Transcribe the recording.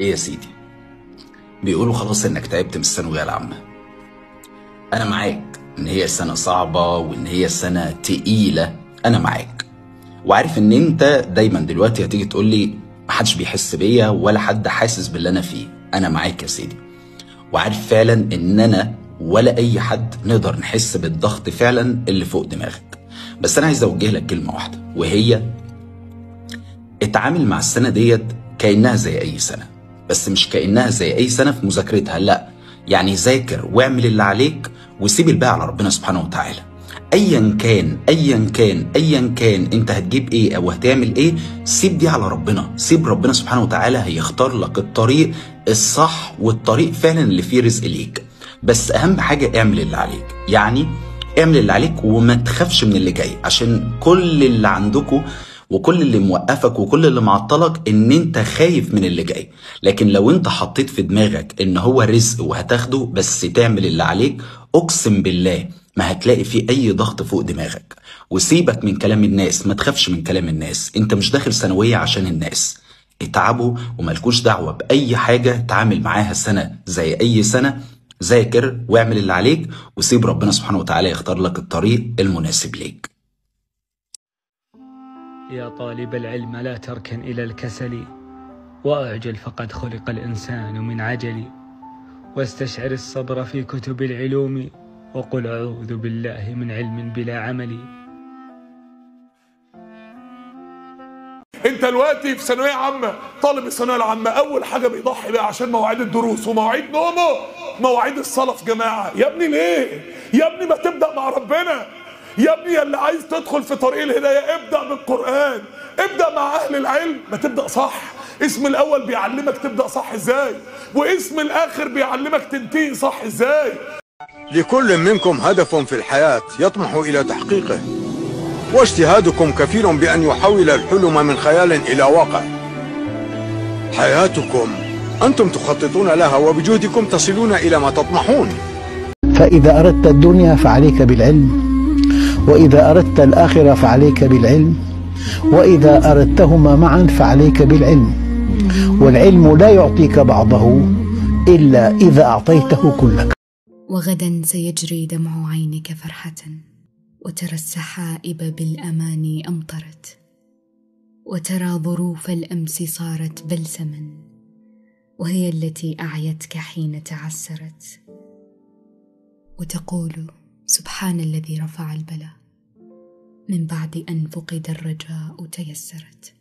ايه يا سيدي؟ بيقولوا خلاص انك تعبت من الثانويه العامه. انا معاك ان هي سنه صعبه وان هي سنه تقيله، انا معاك وعارف ان انت دايما دلوقتي هتيجي تقول لي محدش بيحس بيا ولا حد حاسس باللي انا فيه. انا معاك يا سيدي وعارف فعلا ان انا ولا اي حد نقدر نحس بالضغط فعلا اللي فوق دماغك. بس انا عايز اوجه لك كلمه واحده، وهي اتعامل مع السنه ديت كانها زي اي سنه، بس مش كانها زي اي سنه في مذاكرتها، لا، يعني ذاكر واعمل اللي عليك وسيب الباقي على ربنا سبحانه وتعالى. ايا كان انت هتجيب ايه او هتعمل ايه، سيب دي على ربنا، سيب ربنا سبحانه وتعالى هيختار لك الطريق الصح والطريق فعلا اللي فيه رزق ليك. بس اهم حاجه اعمل اللي عليك، يعني اعمل اللي عليك وما تخافش من اللي جاي، عشان كل اللي عندكم وكل اللي موقفك وكل اللي معطلك ان انت خايف من اللي جاي. لكن لو انت حطيت في دماغك ان هو رزق وهتاخده، بس تعمل اللي عليك، اقسم بالله ما هتلاقي فيه اي ضغط فوق دماغك. وسيبك من كلام الناس، ما تخافش من كلام الناس، انت مش داخل ثانوية عشان الناس. اتعبوا وملكوش دعوة بأي حاجة، تعامل معاها سنة زي أي سنة، ذاكر واعمل اللي عليك وسيب ربنا سبحانه وتعالى يختار لك الطريق المناسب ليك. يا طالب العلم لا تركن إلى الكسل، وأعجل فقد خلق الإنسان من عجل، واستشعر الصبر في كتب العلوم، وقل أعوذ بالله من علم بلا عمل. انت دلوقتي في ثانويه عامه، طالب الثانويه العامه اول حاجه بيضحي بيها عشان مواعيد الدروس ومواعيد نومه مواعيد الصلاه في جماعه. يا ابني ليه؟ يا ابني ما تبدا مع ربنا. يا ابني اللي عايز تدخل في طريق الهدايه ابدا بالقران، ابدا مع اهل العلم، ما تبدا صح. اسم الاول بيعلمك تبدا صح ازاي، واسم الاخر بيعلمك تنتهي صح ازاي. لكل منكم هدف في الحياة يطمح إلى تحقيقه، واجتهادكم كفيل بأن يحول الحلم من خيال إلى واقع. حياتكم أنتم تخططون لها، وبجهدكم تصلون إلى ما تطمحون. فإذا أردت الدنيا فعليك بالعلم، وإذا أردت الآخرة فعليك بالعلم، وإذا أردتهما معا فعليك بالعلم. والعلم لا يعطيك بعضه إلا إذا أعطيته كلك. وغدا سيجري دمع عينك فرحة، وترى السحائب بالأماني أمطرت، وترى ظروف الأمس صارت بلسما، وهي التي أعيتك حين تعسرت، وتقول سبحان الذي رفع البلاء من بعد أن فقد الرجاء تيسرت.